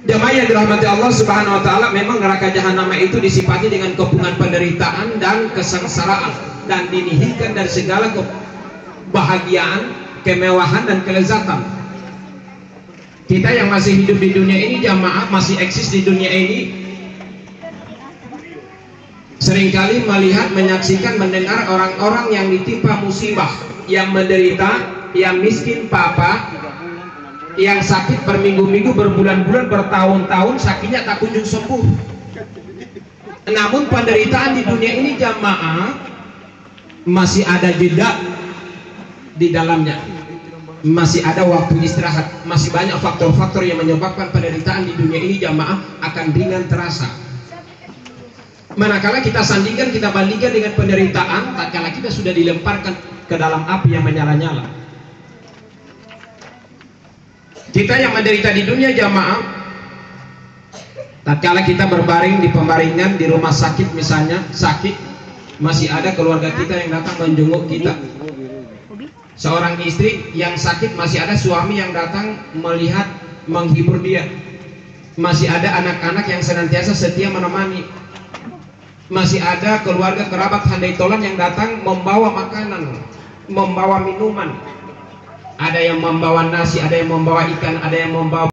Jamaah yang dirahmati Allah Subhanahu wa taala, memang neraka jahanam itu disifati dengan kepungan penderitaan dan kesengsaraan, dan dinihilkan dari segala kebahagiaan, kemewahan dan kelezatan. Kita yang masih hidup di dunia ini, jamaah, masih eksis di dunia ini, seringkali melihat, menyaksikan, mendengar orang-orang yang ditimpa musibah, yang menderita, yang miskin papa, yang sakit berminggu-minggu, berbulan-bulan, bertahun-tahun, sakitnya tak kunjung sembuh. Namun penderitaan di dunia ini, jamaah, masih ada jeda di dalamnya, masih ada waktu istirahat, masih banyak faktor-faktor yang menyebabkan penderitaan di dunia ini, jamaah, akan ringan terasa. Manakala kita sandingkan, kita bandingkan dengan penderitaan tatkala kita sudah dilemparkan ke dalam api yang menyala-nyala. Kita yang menderita di dunia, jamaah, tatkala kita berbaring di pembaringan di rumah sakit misalnya, sakit, masih ada keluarga kita yang datang menjenguk kita. Seorang istri yang sakit, masih ada suami yang datang melihat, menghibur dia. Masih ada anak-anak yang senantiasa setia menemani. Masih ada keluarga kerabat handai tolan yang datang membawa makanan, membawa minuman. Ada yang membawa nasi, ada yang membawa ikan, ada yang membawa